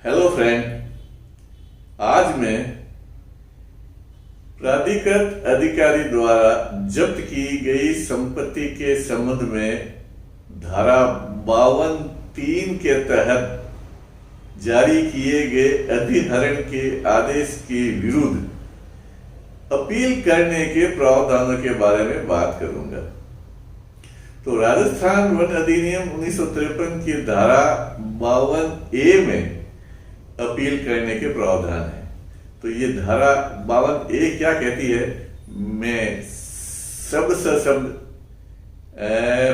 Hello friend. आज मैं प्राधिकृत अधिकारी द्वारा जब्त की गई संपत्ति के संबंध में धारा 52(3) के तहत जारी किए गए अधिहरण के आदेश के विरुद्ध अपील करने के प्रावधानों के बारे में बात करूंगा। तो राजस्थान वन अधिनियम 1953 की धारा 52(a) में अपील करने के प्रावधान है। तो ये धारा 52(a) क्या कहती है, मैं शब्द से शब्द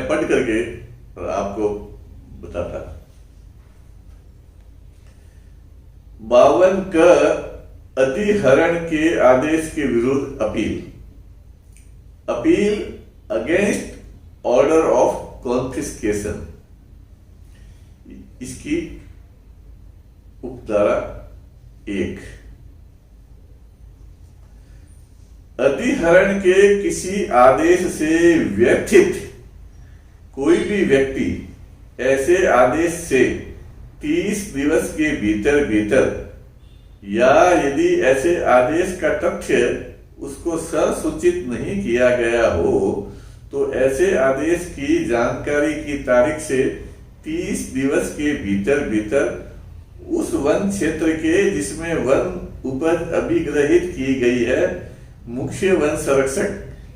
पढ़ करके आपको बताता। 52 का अधिहरण के आदेश के विरुद्ध appeal against order of confiscation, इसकी उपधारा 1। अधिहरण के किसी आदेश से व्यथित कोई भी व्यक्ति ऐसे आदेश से 30 दिवस के भीतर या यदि ऐसे आदेश का तथ्य उसको संसूचित नहीं किया गया हो तो ऐसे आदेश की जानकारी की तारीख से 30 दिवस के भीतर उस वन क्षेत्र के जिसमें वन उपज अभिग्रहित की गई है मुख्य वन संरक्षक,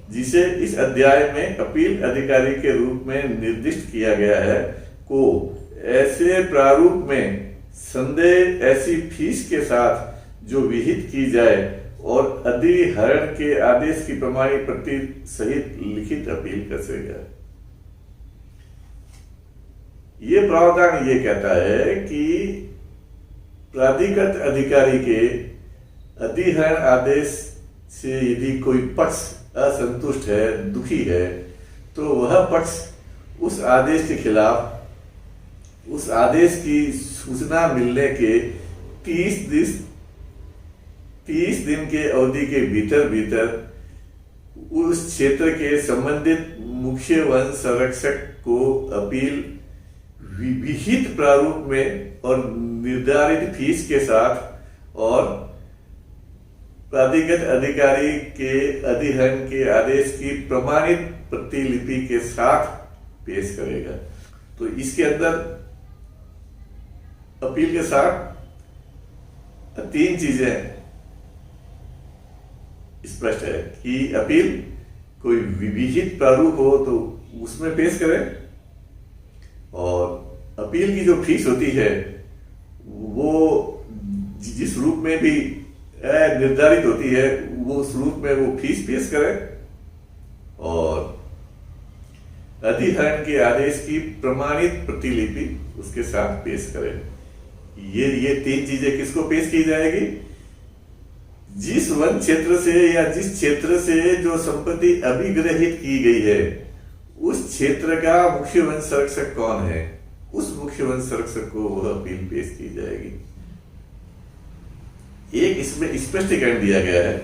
जिसे इस अध्याय में अपील अधिकारी के रूप में निर्दिष्ट किया गया है, को ऐसे प्रारूप में संदेह ऐसी फीस के साथ जो विहित की जाए और अधिहरण के आदेश की प्रमाणित प्रति सहित लिखित अपील कर सकेगा। ये प्रावधान ये कहता है कि प्राधिकृत अधिकारी के अधिहरण आदेश से यदि कोई पक्ष असंतुष्ट है, दुखी है, तो वह पक्ष उस आदेश के खिलाफ उस आदेश की सूचना मिलने के 30 दिन के अवधि के भीतर उस क्षेत्र के संबंधित मुख्य वन संरक्षक को अपील विहित प्रारूप में और निर्धारित फीस के साथ और प्राधिकृत अधिकारी के अधिहरण के आदेश की प्रमाणित प्रतिलिपि के साथ पेश करेगा। तो इसके अंदर अपील के साथ 3 चीजें स्पष्ट है कि अपील कोई विहित प्रारूप हो तो उसमें पेश करें, और अपील की जो फीस होती है वो जिस रूप में भी निर्धारित होती है वो उस रूप में वो फीस पेश करें, और अधिहरण के आदेश की प्रमाणित प्रतिलिपि उसके साथ पेश करें। ये 3 चीजें किसको पेश की जाएगी? जिस वन क्षेत्र से या जिस क्षेत्र से जो संपत्ति अभिग्रहित की गई है उस क्षेत्र का मुख्य वन संरक्षक कौन है, उस मुख्य वन संरक्षक को वह अपील पेश की जाएगी। एक इसमें स्पष्टीकरण दिया गया है,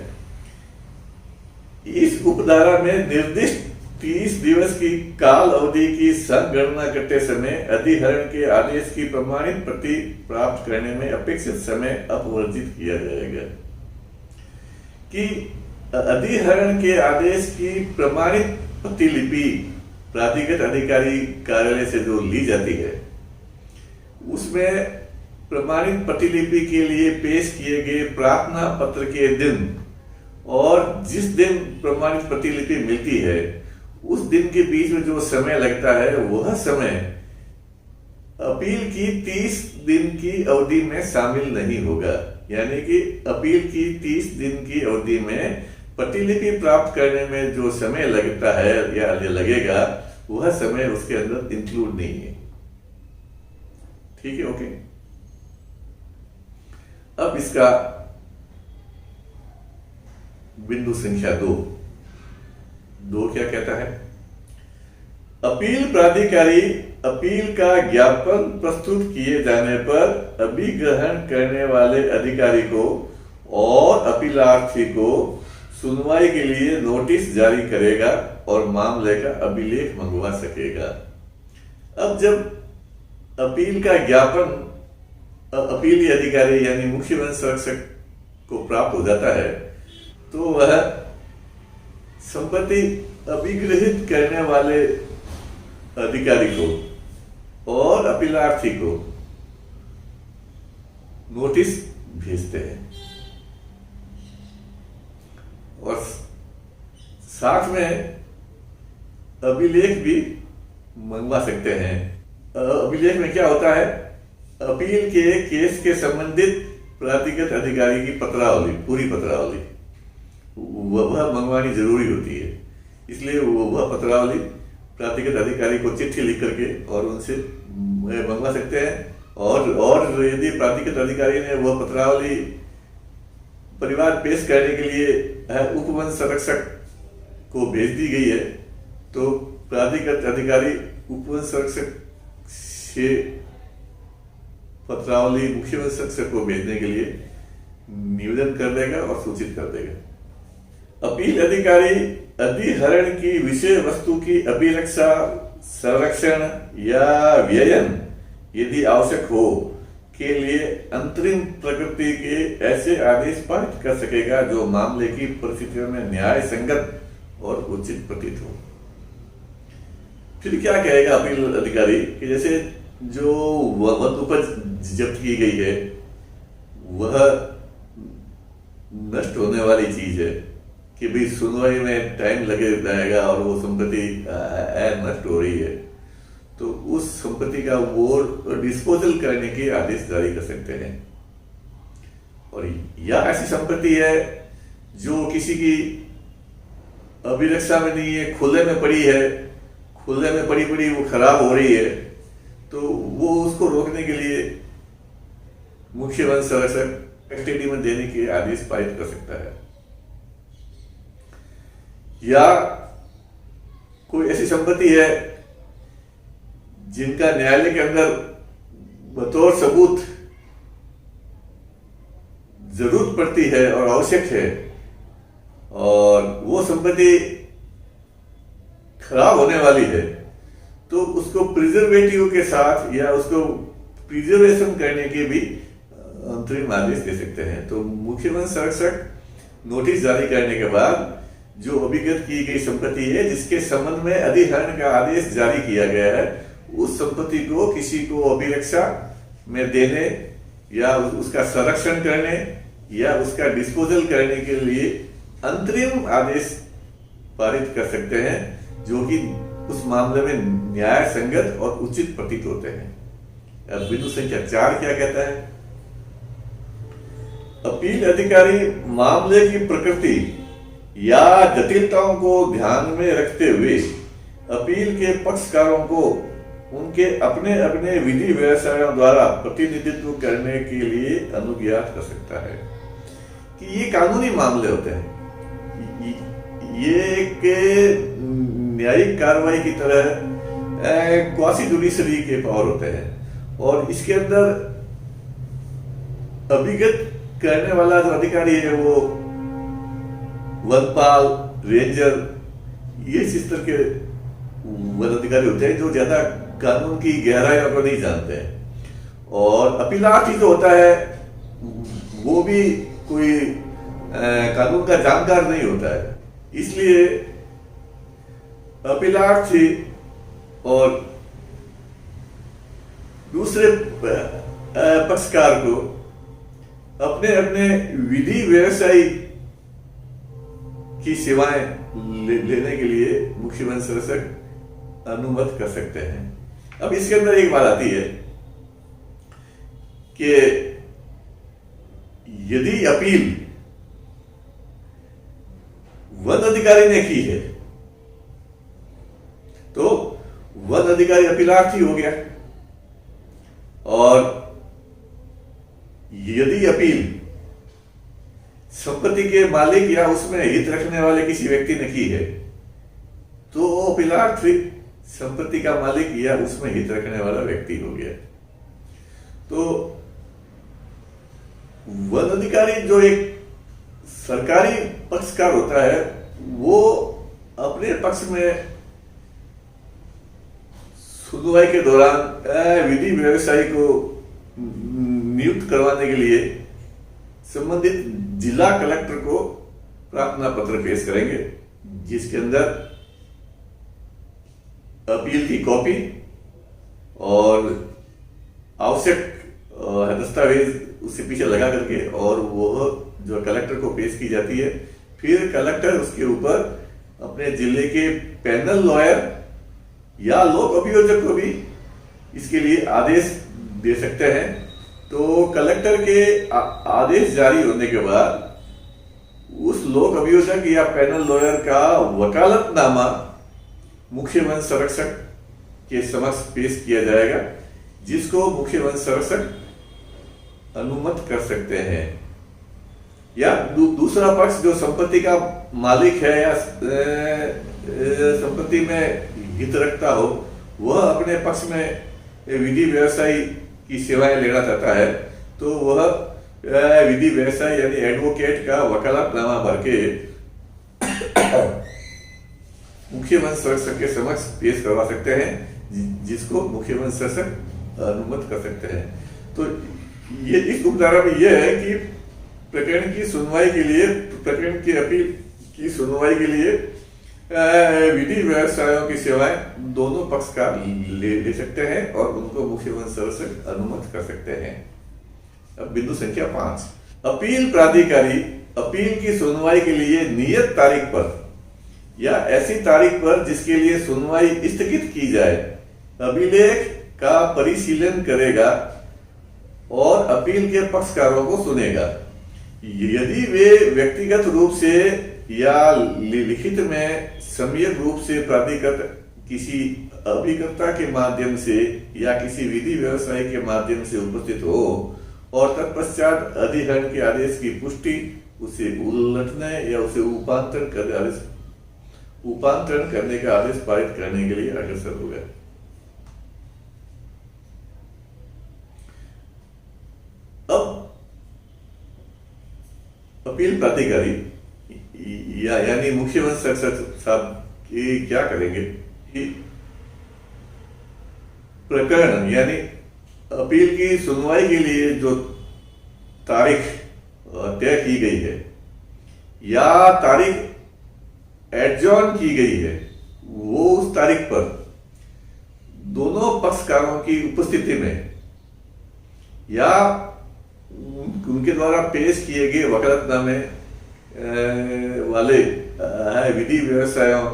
इस उपधारा में निर्दिष्ट 30 दिवस की काल अवधि की संगणना करते समय अधिहरण के आदेश की प्रमाणित प्रति प्राप्त करने में अपेक्षित समय अपवर्जित किया जाएगा। कि अधिहरण के आदेश की प्रमाणित प्रतिलिपि प्राधिकृत अधिकारी कार्यालय से जो ली जाती है उसमें प्रमाणित प्रतिलिपि के लिए पेश किए गए प्रार्थना पत्र के दिन और जिस दिन प्रमाणित प्रतिलिपि मिलती है उस दिन के बीच में जो समय लगता है वह समय अपील की 30 दिन की अवधि में शामिल नहीं होगा। यानी कि अपील की 30 दिन की अवधि में प्रतिलिपि प्राप्त करने में जो समय लगता है या लगेगा वह समय उसके अंदर इंक्लूड नहीं है। ठीक है, ओके। अब इसका बिंदु संख्या 2 क्या कहता है? अपील प्राधिकारी अपील का ज्ञापन प्रस्तुत किए जाने पर अभिग्रहण करने वाले अधिकारी को और अपीलार्थी को सुनवाई के लिए नोटिस जारी करेगा और मामले का अभिलेख मंगवा सकेगा। अब जब अपील का ज्ञापन अपीली अधिकारी यानी मुख्य वन संरक्षक को प्राप्त हो जाता है, तो वह संपत्ति अभिग्रहित करने वाले अधिकारी को और अपीलार्थी को नोटिस भेजते हैं और साथ में अभिलेख भी मंगवा सकते हैं। अभिलेख में क्या होता है? अपील के केस के संबंधित प्राधिकृत अधिकारी की पत्रावली, पूरी पत्रावली वह मंगवानी जरूरी होती है। इसलिए वह पत्रावली प्राधिकृत अधिकारी को चिट्ठी लिख करके और उनसे मंगवा सकते हैं। और यदि प्राधिकृत अधिकारी ने वह पत्रावली परिवार पेश करने के लिए उपवन संरक्षक को भेज दी गई है, तो प्राधिकृत अधिकारी उपवन संरक्षक से पत्रावली मुख्य वन संरक्षक को भेजने के लिए निवेदन कर देगा और सूचित कर देगा। अपील अधिकारी अधिहरण की विषय वस्तु की अभिरक्षा, संरक्षण या व्ययन यदि आवश्यक हो के लिए अंतरिम प्रकृति के ऐसे आदेश पारित कर सकेगा जो मामले की परिस्थितियों में न्याय संगत और उचित प्रतीत हो। फिर क्या कहेगा अपील अधिकारी कि जैसे जो वन उपज जब्त की गई है वह नष्ट होने वाली चीज है कि भाई सुनवाई में टाइम लगे जाएगा और वो संपत्ति नष्ट हो रही है, तो उस संपत्ति का वो डिस्पोजल करने के आदेश जारी कर सकते हैं। और या ऐसी संपत्ति है जो किसी की अभिरक्षा में नहीं है, खुले में पड़ी है, खुले में पड़ी वो खराब हो रही है, तो वो उसको रोकने के लिए मुख्य वन संरक्षक कस्टडी में देने के आदेश पारित कर सकता है। या कोई ऐसी संपत्ति है जिनका न्यायालय के अंदर बतौर सबूत जरूरत पड़ती है और आवश्यक है, और वो संपत्ति खराब होने वाली है, तो उसको प्रिजर्वेटिव के साथ या उसको प्रिजर्वेशन करने के भी अंतरिम आदेश दे सकते हैं। तो मुख्य वन संरक्षक नोटिस जारी करने के बाद जो अभिगत की गई संपत्ति है जिसके संबंध में अधिहरण का आदेश जारी किया गया है, उस संपत्ति को किसी को अभिरक्षा में देने या उसका संरक्षण करने या उसका डिस्पोजल करने के लिए अंतरिम आदेश पारित कर सकते हैं, जो कि उस मामले में न्याय संगत और उचित प्रतीत होते हैं। अब बिंदु संख्या 4 क्या कहता है? अपील अधिकारी मामले की प्रकृति या जटिलताओं को ध्यान में रखते हुए अपील के पक्षकारों को उनके अपने अपने विधि व्यवसायों द्वारा प्रतिनिधित्व करने के लिए अनुज्ञात कर सकता है। कि ये कानूनी मामले होते हैं, ये एक न्यायिक कार्रवाई की तरह क्वासी जुडिशरी के पावर होते हैं, और इसके अंदर अभिगत करने वाला जो अधिकारी है वो वनपाल, रेंजर, ये इस तरह के वन अधिकारी होते हैं जो ज्यादा कानून की गहराइयों को नहीं जानते हैं। और अपीलार्थी जो होता है वो भी कोई कानून का जानकार नहीं होता है, इसलिए अपीलार्थी और दूसरे पक्षकार को अपने अपने विधि व्यवसायी की सेवाएं लेने के लिए मुख्य वन संरक्षक अनुमत कर सकते हैं। अब इसके अंदर एक बात आती है कि यदि अपील वन अधिकारी ने की है तो वन अधिकारी अपीलार्थी हो गया, और यदि अपील संपत्ति के मालिक या उसमें हित रखने वाले किसी व्यक्ति ने की है तो अपीलार्थी संपत्ति का मालिक या उसमें हित रखने वाला व्यक्ति हो गया। तो वन अधिकारी जो एक सरकारी पक्षकार होता है वो अपने पक्ष में सुनवाई के दौरान विधि व्यवसायी को नियुक्त करवाने के लिए संबंधित जिला कलेक्टर को प्रार्थना पत्र पेश करेंगे, जिसके अंदर अपील की कॉपी और आवश्यक दस्तावेज उससे पीछे लगा करके और वो जो कलेक्टर को पेश की जाती है। फिर कलेक्टर उसके ऊपर अपने जिले के पैनल लॉयर या लोक अभियोजक को भी इसके लिए आदेश दे सकते हैं। तो कलेक्टर के आदेश जारी होने के बाद उस लोक अभियोजक या पैनल लॉयर का वकालतनामा मुख्य वन संरक्षक के समक्ष पेश किया जाएगा, जिसको मुख्य वन संरक्षक अनुमत कर सकते हैं। या दूसरा पक्ष जो संपत्ति का मालिक है या संपत्ति में हित रखता हो, वह अपने पक्ष में विधि व्यवसायी की सेवाएं लेना चाहता है, तो वह विधि व्यवसायी यानी एडवोकेट का वकालतनामा भर के मुख्य वन संरक्षक के समक्ष पेश करवा सकते हैं, जिसको मुख्य वन संरक्षक अनुमत कर सकते हैं। तो ये इस उपधारा में यह है कि प्रकरण की सुनवाई के लिए, प्रकरण की अपील की सुनवाई के लिए विधि व्यवसायों की सेवाएं दोनों पक्ष का ले सकते हैं और उनको मुख्य वन संरक्षक अनुमत कर सकते हैं। अब बिंदु संख्या 5, अपील प्राधिकारी अपील की सुनवाई के लिए नियत तारीख पर या ऐसी तारीख पर जिसके लिए सुनवाई स्थगित की जाए अभिलेख का परिशीलन करेगा और अपील के पक्षकारों को सुनेगा। यदि वे व्यक्तिगत रूप से या लिखित में सम्यक रूप से प्राधिकृत किसी अभिकर्ता के माध्यम से या किसी विधि व्यवसाय के माध्यम से उपस्थित हो और तत्पश्चात अधिकरण के आदेश की पुष्टि, उसे उल्लंघने या उसे उपांतरण करने का आदेश पारित करने के लिए अग्रसर हो गए। अब अपील प्राधिकारी यानी मुख्य वन संरक्षक साहब ये क्या करेंगे कि प्रकरण यानी अपील की सुनवाई के लिए जो तारीख तय की गई है या तारीख एडजॉर्न की गई है, वो उस तारीख पर दोनों पक्षकारों की उपस्थिति में या उनके द्वारा पेश किए गए वकालतनामे वाले विधि व्यवसायों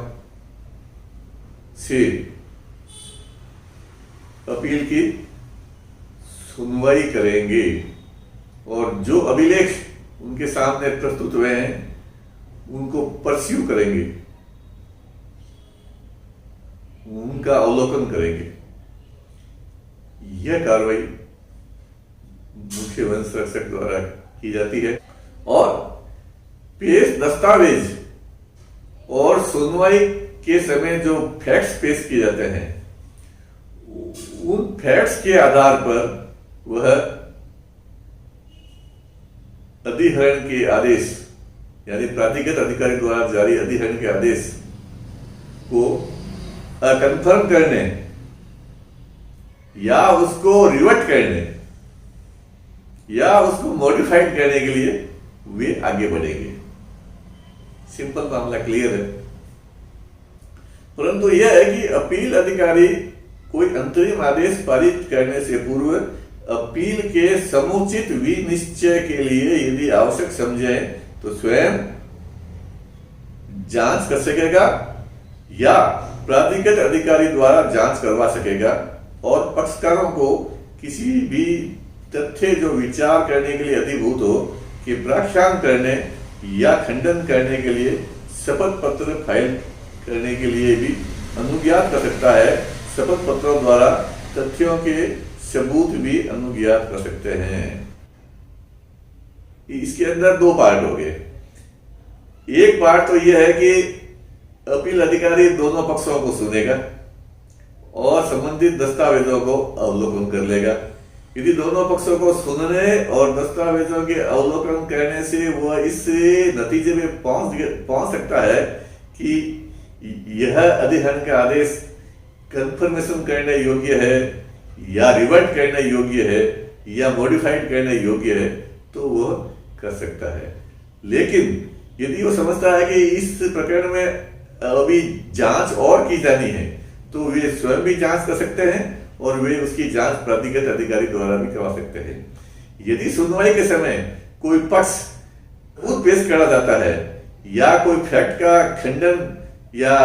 से अपील की सुनवाई करेंगे और जो अभिलेख उनके सामने प्रस्तुत हुए हैं उनको परस्यू करेंगे, उनका अवलोकन करेंगे। यह कार्रवाई मुख्य वन संरक्षक द्वारा की जाती है और पेश दस्तावेज और सुनवाई के समय जो फैक्ट्स पेश किए जाते हैं, उन फैक्ट्स के आधार पर वह अधिहरण के आदेश यानी प्राधिकृत अधिकारी द्वारा जारी अधिहरण के आदेश को कंफर्म करने या उसको रिवर्ट करने या उसको मॉडिफाइड करने के लिए वे आगे बढ़ेंगे। सिंपल मामला क्लियर है। परंतु यह है कि अपील अधिकारी कोई अंतरिम आदेश पारित करने से पूर्व अपील के समुचित विनिश्चय के लिए यदि आवश्यक समझे तो स्वयं जांच कर सकेगा या प्राधिकृत अधिकारी द्वारा जांच करवा सकेगा और पक्षकारों को किसी भी तथ्य जो विचार करने के लिए अधिभूत हो कि व्याख्यान करने या खंडन करने के लिए शपथ पत्र फाइल करने के लिए भी अनुज्ञात कर सकता है। शपथ पत्रों द्वारा तथ्यों के सबूत भी अनुज्ञात कर सकते हैं। इसके अंदर दो पार्ट हो गए। एक पार्ट तो यह है कि अपील अधिकारी दोनों पक्षों को सुनेगा और संबंधित दस्तावेजों को अवलोकन कर लेगा। यदि दोनों पक्षों को सुनने और दस्तावेजों के अवलोकन करने से वह इस नतीजे में पहुंच सकता है कि यह अधिहरण का आदेश कंफर्मेशन करने योग्य है या रिवर्ट करने योग्य है, या मॉडिफाइड करने योग्य है तो वह कर सकता है। लेकिन यदि वो समझता है कि इस प्रकरण में अभी जांच और की जानी है तो वे स्वयं भी जांच कर सकते हैं और वे उसकी जांच प्राधिकृत अधिकारी द्वारा भी करवा सकते हैं। यदि सुनवाई के समय कोई पक्ष सबूत पेश करा जाता है या कोई फैक्ट का खंडन या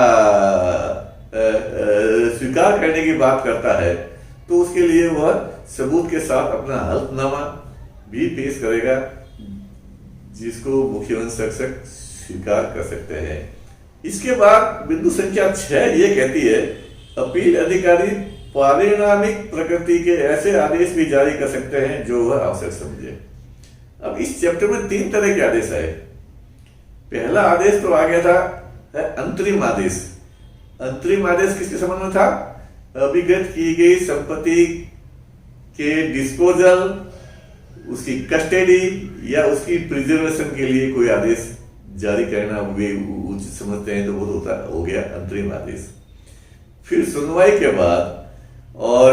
स्वीकार करने की बात करता है तो उसके लिए वह सबूत के साथ अपना हल्फनामा भी पेश करेगा जिसको मुख्य वन संरक्षक स्वीकार कर सकते हैं। इसके बाद बिंदु संख्या 6 ये कहती है अपील अधिकारी पारिणामिक प्रकृति के ऐसे आदेश भी जारी कर सकते हैं जो वह आवश्यक समझे। अब इस चैप्टर में 3 तरह के आदेश आए। पहला आदेश तो आ गया था अंतरिम आदेश। अंतरिम आदेश किसके संबंध में था? अभिगत की गई संपत्ति के डिस्पोजल, उसकी कस्टडी या उसकी प्रिजर्वेशन के लिए कोई आदेश जारी करना वे उचित समझते हैं तो वो होता हो गया अंतरिम आदेश। फिर सुनवाई के बाद और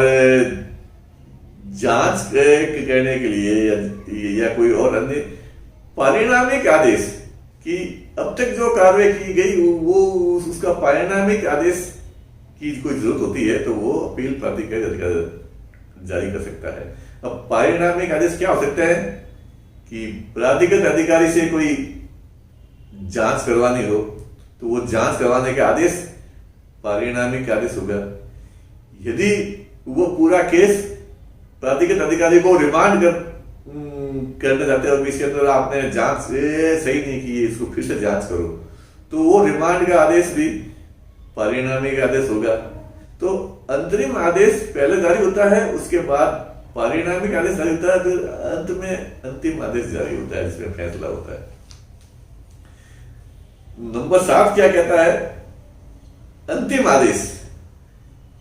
जांच करने के लिए या कोई और अन्य पारिणामिक आदेश कि अब तक जो कार्रवाई की गई वो उसका पारिणामिक आदेश की कोई जरूरत होती है तो वो अपील प्राधिकारी अधिकारी जारी कर सकता है। अब पारिणामिक आदेश क्या हो सकता है कि प्राधिकृत अधिकारी से कोई जांच करवानी हो तो वो जांच करवाने का आदेश पारिणामिक आदेश होगा। यदि वो पूरा केस प्राधिकृत अधिकारी को रिमांड करने जाते हैं और इसके अंदर आपने जांच सही नहीं की, इसको फिर से जांच करो, तो वो रिमांड का आदेश भी पारिणामिक आदेश होगा। तो अंतरिम आदेश पहले जारी होता है, उसके बाद पारिणामिक आदेश जारी होता है, फिर अंत में अंतिम आदेश जारी होता है जिसमें फैसला होता है। नंबर 7 क्या कहता है? अंतिम आदेश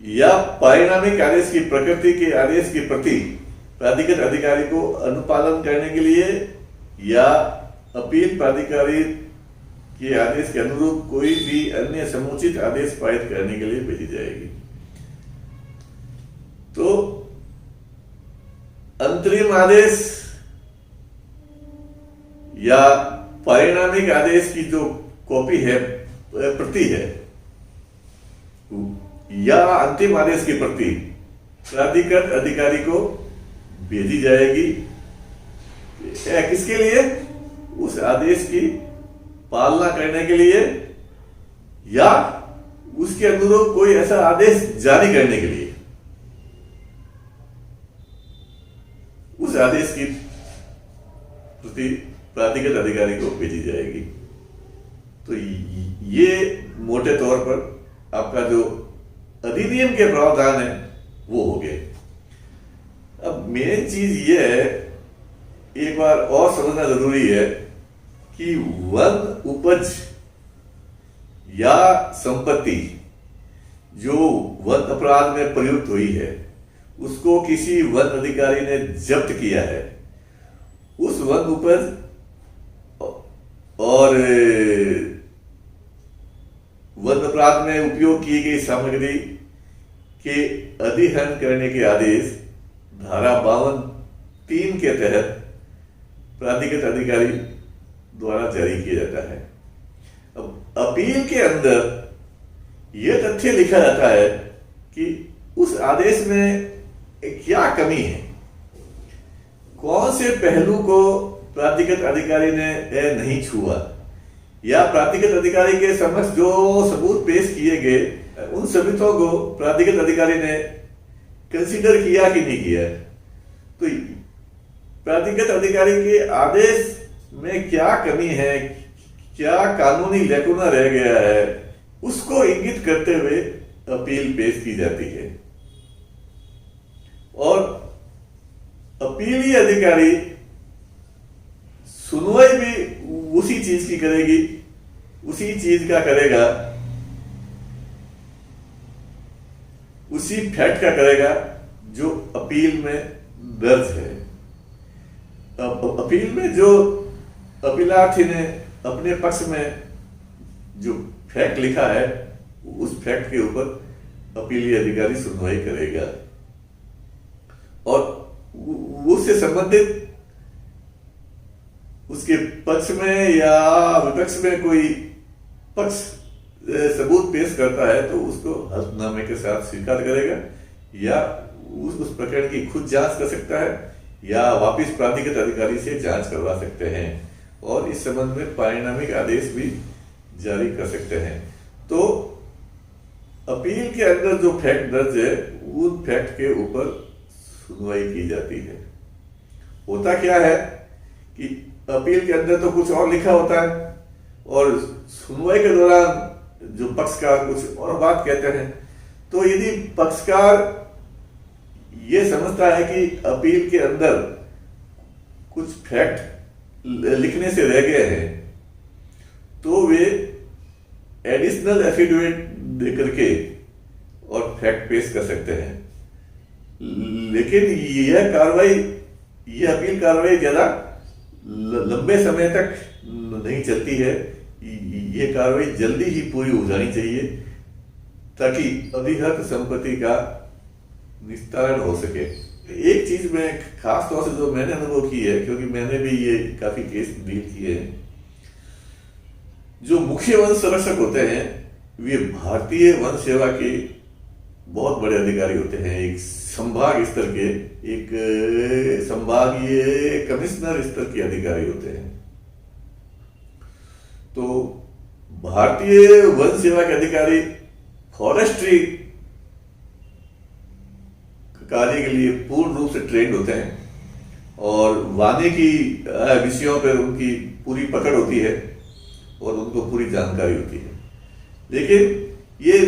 या पारिणामिक आदेश की प्रकृति के आदेश की प्रति प्राधिकृत अधिकारी को अनुपालन करने के लिए या अपील प्राधिकारी के आदेश के अनुरूप कोई भी अन्य समुचित आदेश पारित करने के लिए भेजी जाएगी। तो अंतरिम आदेश या पारिणामिक आदेश की जो कॉपी है, प्रति है, या अंतिम आदेश की प्रति प्राधिकृत अधिकारी को भेजी जाएगी। किसके लिए? उस आदेश की पालना करने के लिए या उसके अनुरूप कोई ऐसा आदेश जारी करने के लिए। उस आदेश की प्रति प्राधिकृत अधिकारी को भेजी जाएगी। तो ये मोटे तौर पर आपका जो अधिनियम के प्रावधान है वो हो गए। अब मेन चीज ये है, एक बार और समझना जरूरी है कि वन उपज या संपत्ति जो वन अपराध में प्रयुक्त हुई है उसको किसी वन अधिकारी ने जब्त किया है, उस वन उपज और वन अपराध में उपयोग की गई सामग्री के अधिहरण करने के आदेश धारा 52(3) के तहत प्राधिकृत अधिकारी द्वारा जारी किया जाता है। अब अपील के अंदर यह तथ्य लिखा जाता है कि उस आदेश में क्या कमी है, कौन से पहलू को प्राधिकृत अधिकारी ने नहीं छुआ, या प्राधिकृत अधिकारी के समक्ष जो सबूत पेश किए गए उन सबूतों को प्राधिकृत अधिकारी ने कंसीडर किया कि नहीं किया। तो प्राधिकृत अधिकारी के आदेश में क्या कमी है, क्या कानूनी लैकुना रह गया है, उसको इंगित करते हुए अपील पेश की जाती है। और अपीली अधिकारी सुनवाई भी उसी चीज की करेगी, उसी चीज का करेगा, उसी फैक्ट का करेगा जो अपील में दर्ज है। अब अपील में जो अपीलार्थी ने अपने पक्ष में जो फैक्ट लिखा है उस फैक्ट के ऊपर अपीली अधिकारी सुनवाई करेगा। और उससे संबंधित उसके पक्ष में या विपक्ष में कोई पक्ष सबूत पेश करता है तो उसको हल्फनामे के साथ स्वीकार करेगा, या उस प्रकरण की खुद जांच कर सकता है, या वापिस प्राधिकृत अधिकारी से जांच करवा सकते हैं और इस संबंध में पारिणामिक आदेश भी जारी कर सकते हैं। तो अपील के अंदर जो फैक्ट दर्ज है उन फैक्ट के ऊपर सुनवाई की जाती है। होता क्या है कि अपील के अंदर तो कुछ और लिखा होता है और सुनवाई के दौरान जो पक्षकार कुछ और बात कहते हैं। तो यदि पक्षकार ये समझता है कि अपील के अंदर कुछ फैक्ट लिखने से रह गए हैं तो वे एडिशनल एफिडेविट देकर के और फैक्ट पेश कर सकते हैं। लेकिन यह अपील कार्रवाई ज्यादा लंबे समय तक नहीं चलती है। ये कार्रवाई जल्दी ही पूरी हो जानी चाहिए ताकि अधिहत संपत्ति का निस्तारण हो सके। एक चीज में खास तौर से जो मैंने अनुभव की है, क्योंकि मैंने भी ये काफी केस डील किए हैं, जो मुख्य वन संरक्षक होते हैं वे भारतीय वन सेवा के बहुत बड़े अधिकारी होते हैं। एक संभाग स्तर के, एक संभागीय कमिश्नर स्तर के अधिकारी होते हैं। तो भारतीय वन सेवा के अधिकारी फॉरेस्ट्री कार्य के लिए पूर्ण रूप से ट्रेंड होते हैं और वानिकी विषयों पर उनकी पूरी पकड़ होती है और उनको पूरी जानकारी होती है। लेकिन ये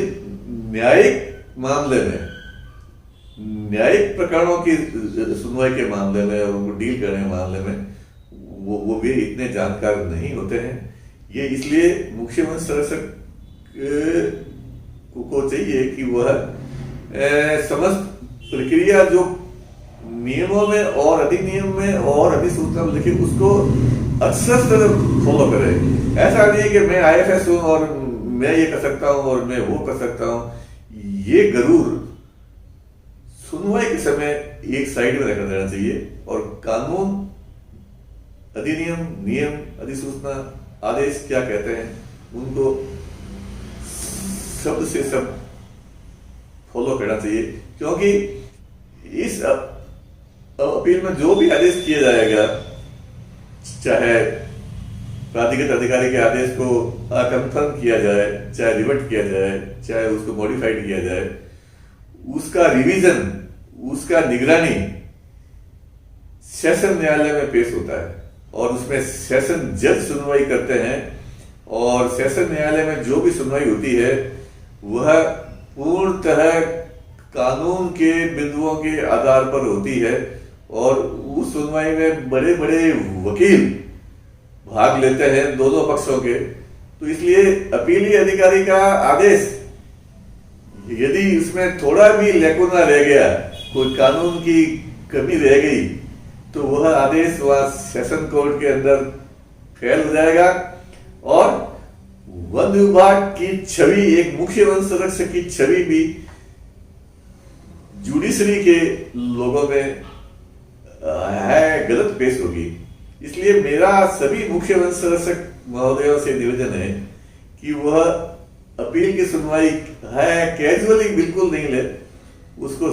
न्यायिक मामले में, न्यायिक प्रकरणों की सुनवाई के मामले में और उनको डील करने के मामले में वो भी इतने जानकार नहीं होते हैं। ये इसलिए मुख्य वन संरक्षक को चाहिए कि वह समस्त प्रक्रिया जो नियमों में और अधिनियम में और अधिसूचना में लिखी उसको अक्षर फॉलो करे। ऐसा नहीं है कि मैं IFS हूं और मैं ये कर सकता हूं और मैं वो कर सकता हूं। ये गरूर सुनवाई के समय एक साइड में रखा देना चाहिए और कानून, अधिनियम, नियम, अधिसूचना, आदेश क्या कहते हैं उनको शब्द से सब फॉलो करना चाहिए। क्योंकि इस अपील में जो भी आदेश किया जाएगा, चाहे प्राधिकृत अधिकारी के आदेश को अकन्फर्म किया जाए, चाहे रिवर्ट किया जाए, चाहे उसको मॉडिफाइड किया जाए, उसका रिवीजन, उसका निगरानी सेशन न्यायालय में पेश होता है और उसमें सेशन जज सुनवाई करते हैं और सेशन न्यायालय में जो भी सुनवाई होती है वह पूर्णतः कानून के बिंदुओं के आधार पर होती है और उस सुनवाई में बड़े बड़े वकील भाग लेते हैं दोनों पक्षों के। तो इसलिए अपीली अधिकारी का आदेश यदि उसमें थोड़ा भी लैकुना रह गया, कोई कानून की कमी रह गई, तो वह आदेश वह सेशन कोर्ट के अंदर फेल हो जाएगा और वन विभाग की छवि, एक मुख्य वन संरक्षक की छवि भी जुडिशरी के लोगों में है गलत पेश होगी। इसलिए मेरा सभी मुख्य वन संरक्षक महोदयों से निवेदन है कि वह अपील की सुनवाई है कैजुअली बिल्कुल नहीं ले, उसको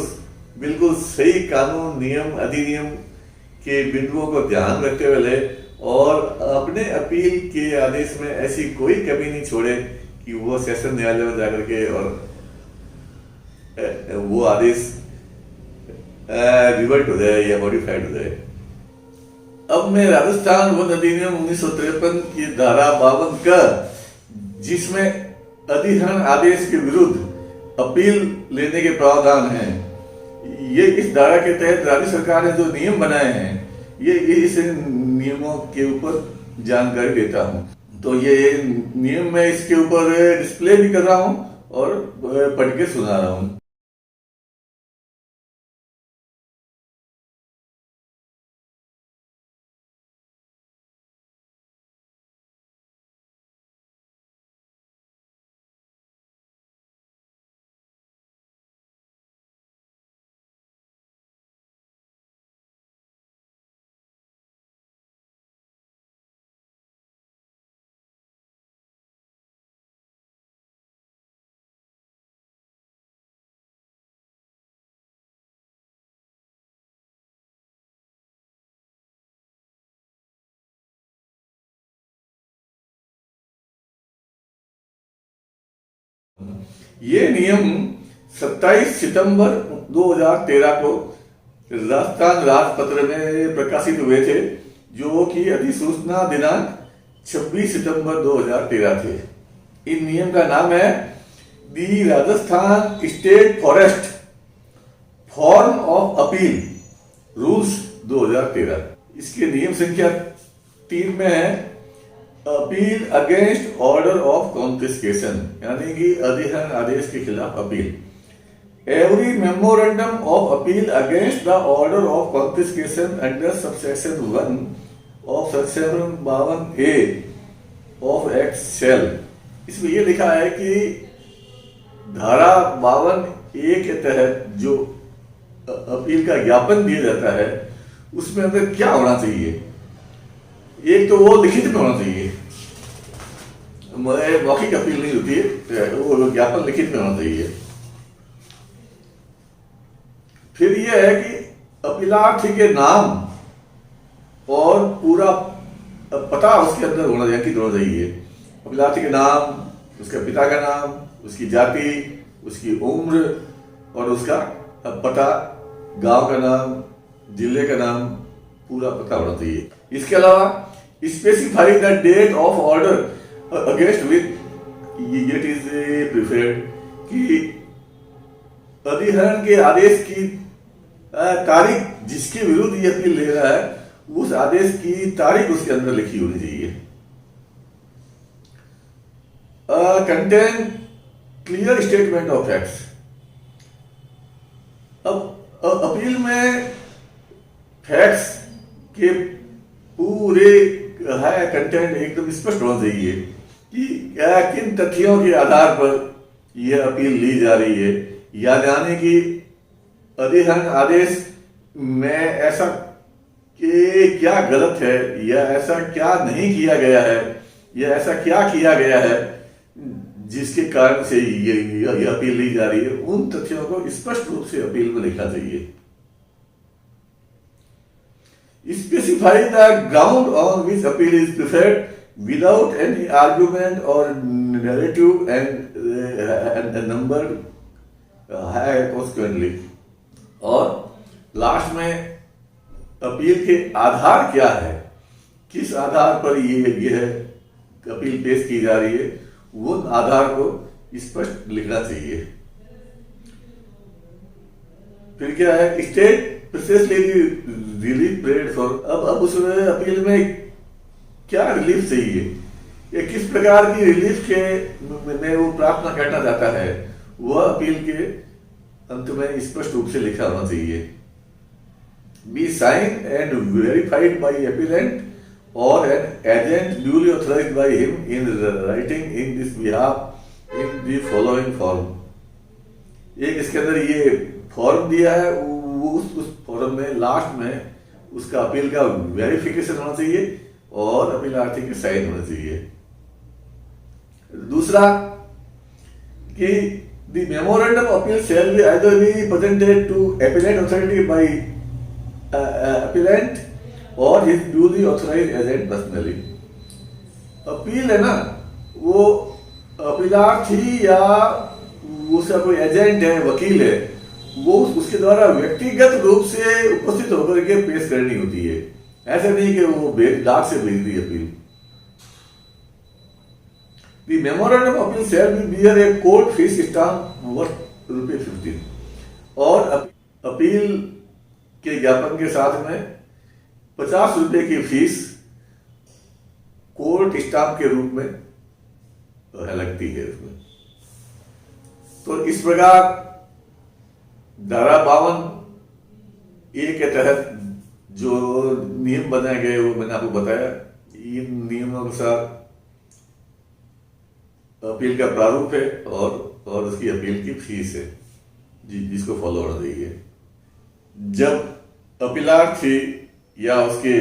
बिल्कुल सही कानून, नियम, अधिनियम के बिंदुओं को ध्यान रखते हुए ले और अपने अपील के आदेश में ऐसी कोई कमी नहीं छोड़े कि वो सेशन न्यायालय में जाकर के और वो आदेश रिवर्ट हो जाए या मॉडिफाइड हो जाए। अब मैं राजस्थान वन अधिनियम 1953 की धारा 52 का, जिसमें अधिहरण आदेश के विरुद्ध अपील लेने के प्रावधान हैं, ये इस धारा के तहत राज्य सरकार ने जो नियम बनाए हैं ये इस नियमों के ऊपर जानकारी देता हूं। तो ये नियम मैं इसके ऊपर डिस्प्ले भी कर रहा हूं और पढ़ के सुना रहा हूं। ये नियम 27 सितंबर 2013 को राजस्थान राजपत्र में प्रकाशित हुए थे, जो कि अधिसूचना दिनांक 26 सितंबर 2013 थे। इन नियम का नाम है the Rajasthan state forest form of appeal rules 2013। इसके नियम संख्या 3 में है appeal against order of confiscation, यानी कि अधिहरण आदेश के खिलाफ appeal. Every memorandum of appeal against the order of confiscation under subsection 1 of section 52A of act shall. इसमें यह लिखा है कि धारा 52A के तहत जो अपील का ज्ञापन दिया जाता है उसमें अंदर क्या होना चाहिए। एक तो वो लिखित में होना चाहिए, मौखिक अपील नहीं होती है, वो ज्ञापन लिखित में होना चाहिए। फिर यह है कि अपीलार्थी के नाम और पूरा पता उसके अंदर होना चाहिए। अपीलार्थी के नाम, उसके पिता का नाम, उसकी जाति, उसकी उम्र और उसका पता, गांव का नाम, जिले का नाम, पूरा पता होना चाहिए। इसके अलावा specify the date of order against which it is preferred, कि अधिहरण के आदेश की तारीख जिसके विरुद्ध ये अपील ले रहा है उस आदेश की तारीख उसके अंदर लिखी होनी चाहिए। Contain clear statement of facts. अब अपील में फैक्ट्स के पूरे है कंटेंट एकदम स्पष्ट होना चाहिए कि किन तथ्यों के आधार पर यह अपील ली जा रही है, यानी कि अधिहरण आदेश में ऐसा कि क्या गलत है या ऐसा क्या नहीं किया गया है या ऐसा क्या किया गया है जिसके कारण से ये अपील ली जा रही है। उन तथ्यों को स्पष्ट रूप से अपील में लिखना चाहिए। Specify the ground on which appeal is preferred without any argument और नैरेटिव एंड नंबर है कॉन्सिक्वेंटली। और लास्ट में अपील के आधार क्या है, किस आधार पर ये अपील पेश की जा रही है, वो आधार को स्पष्ट लिखना चाहिए। फिर क्या है स्टेट प्रोसेसली रिलीफ पीरियड फॉर। अब उसमें अपील में क्या रिलीफ चाहिए या किस प्रकार की रिलीफ के में वो प्रार्थना करना चाहता है, वह अपील के अंत में स्पष्ट रूप से लिखा होना चाहिए। Be sign and verified by appellant or an agent duly authorised by him in writing in this behalf in the following form. एक इसके अंदर ये फॉर्म दिया है, उस फॉर्म में लास्ट में उसका अपील का वेरिफिकेशन होना चाहिए और अपीलार्थी के साइन होना चाहिए। दूसरा कि the memorandum of appeal shall be either be presented to appellate authority by appellant or his duly authorized agent personally। Appeal है ना, वो अपीलार्थी या उसका कोई एजेंट है, वकील है, वो उसके द्वारा व्यक्तिगत रूप से उपस्थित होकर के पेश करनी होती है। ऐसा नहीं कि वो डाक से भेज दी appeal. The memorandum of appeal shall be bear a court fees stamp worth ₹15 और अपील के ज्ञापन के साथ में ₹50 की फीस कोर्ट स्टाम्प के रूप में लगती है उसमें। तो इस प्रकार धारा 52A के तहत जो नियम बनाए गए वो मैंने आपको बताया। इन नियमों के साथ अपील का प्रारूप है और उसकी अपील की फीस है जिसको फॉलो होना चाहिए। जब अपीलार्थी या उसके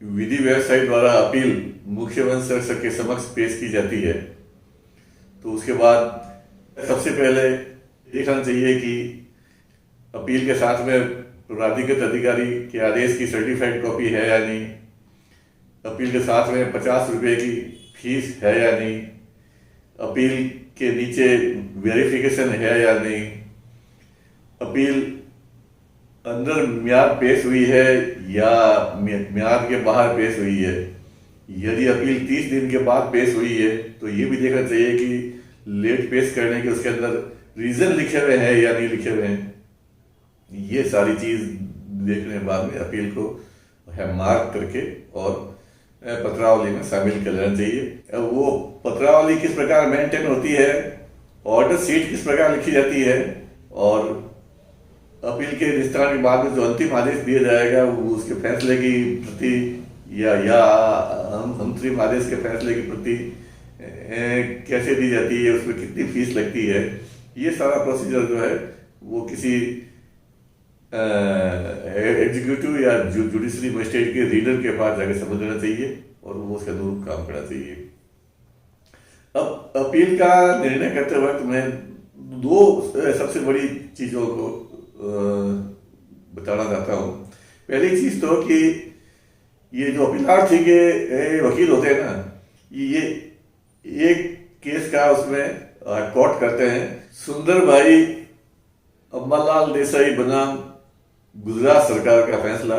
विधि व्यवसायी द्वारा अपील मुख्य वन संरक्षक के समक्ष पेश की जाती है तो उसके बाद सबसे पहले देखना चाहिए कि अपील के साथ में प्राधिकृत अधिकारी के आदेश की सर्टिफाइड कॉपी है या नहीं, अपील के साथ में ₹50 की फीस है या नहीं, अपील के नीचे वेरिफिकेशन है या नहीं, अपील अंदर म्याद पेश हुई है या म्याद के बाहर पेश हुई है। यदि अपील 30 दिन के बाद पेश हुई है तो ये भी देखना चाहिए कि लेट पेश करने के उसके अंदर रीजन लिखे हुए हैं या नहीं लिखे हुए हैं। ये सारी चीज देखने के बाद में अपील को है मार्क करके और पत्रावली में शामिल कर लेना चाहिए। वो पत्रावली किस प्रकार मेंटेन होती है, ऑर्डर शीट किस प्रकार लिखी जाती है, और अपील के निस्तारण के बाद में जो अंतिम आदेश दिया जाएगा वो उसके फैसले की प्रति या अंतरिम आदेश के फैसले की प्रति कैसे दी जाती है, उसमें कितनी फीस लगती है, ये सारा प्रोसीजर जो है वो किसी एग्जीक्यूटिव या जुडिशरी मजिस्ट्रेट के रीडर के पास जाकर समझ लेना चाहिए और वो उसके अनुरूप काम करना चाहिए। अब अपील का निर्णय करते वक्त मैं दो सबसे बड़ी चीजों को बताना चाहता हूं। पहली चीज तो कि ये जो अपीलार्थी के वकील होते हैं ना, ये एक केस का उसमें कोर्ट करते हैं सुंदर भाई अम्बालाल देसाई बनाम गुजरात सरकार का फैसला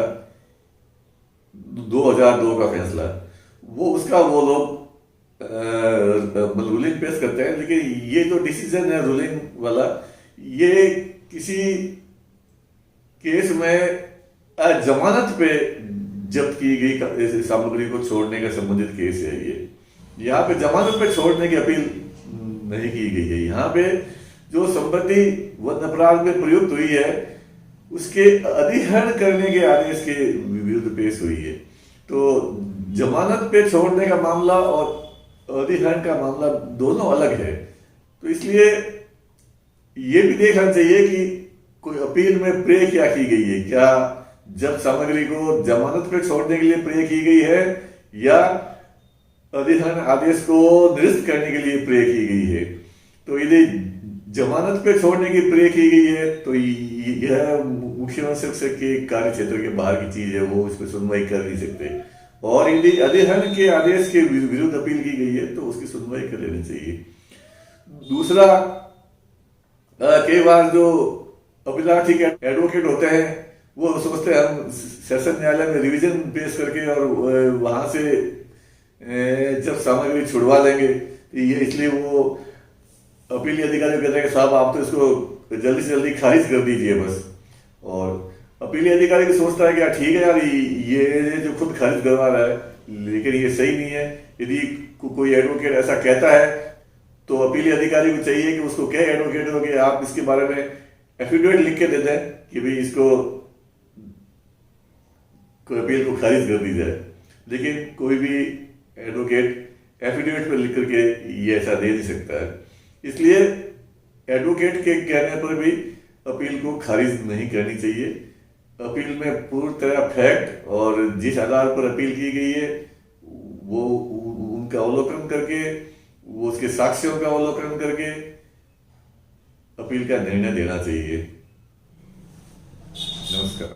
2002 का फैसला, वो लोग रूलिंग पेश करते हैं। लेकिन ये जो डिसीजन है रूलिंग वाला, ये किसी केस में जमानत पे जब्त की गई सामग्री को छोड़ने का संबंधित केस है। ये यहाँ पे जमानत पे छोड़ने की अपील नहीं की गई है। यहाँ पे जो संपत्ति वन अपराध में प्रयुक्त हुई है उसके अधिहरण करने के आदेश के विरुद्ध पेश हुई है। तो जमानत पे छोड़ने का मामला और अधिहरण का मामला दोनों अलग है। तो इसलिए ये भी देखना चाहिए कि कोई अपील में प्रे क्या की गई है, क्या जब सामग्री को जमानत पे छोड़ने के लिए प्रे की गई है या अधिहरण आदेश को निरस्त करने के लिए प्रे की गई है। तो यदि जमानत पे छोड़ने की प्रे की गई है तो यह मुख्य के कार्य क्षेत्र के बाहर की चीज है, वो इस पर सुनवाई कर नहीं सकते। और यदि अधिहरण के आदेश के विरुद्ध अपील की गई है तो उसकी सुनवाई कर लेनी चाहिए। दूसरा, कई बार जो अपीलार्थी के एडवोकेट होते हैं वो सोचते हैं हम सेशन न्यायालय में रिवीजन पेश करके और वहां से जब सामग्री छुड़वा लेंगे, ये इसलिए वो अपीली अधिकारी कहते हैं कि साहब आप तो इसको जल्दी से जल्दी खारिज कर दीजिए बस। और अपीली अधिकारी भी सोचता है कि यार ठीक है यार, ये जो खुद खारिज करवा रहा है, लेकिन ये सही नहीं है। यदि कोई एडवोकेट ऐसा कहता है तो अपीली अधिकारी को चाहिए कि उसको कहे एडवोकेट हो कि आप इसके बारे में एफिडेविट लिख के दे दें कि भाई इसको अपील को खारिज कर दी जाए। लेकिन कोई भी एडवोकेट एफिडेविट पर लिख करके ये ऐसा दे नहीं सकता है। इसलिए एडवोकेट के कहने पर भी अपील को खारिज नहीं करनी चाहिए। अपील में पूरी तरह फैक्ट और जिस आधार पर अपील की गई है वो उनका अवलोकन करके, वो उसके साक्ष्यों का अवलोकन करके अपील का निर्णय देना चाहिए। नमस्कार।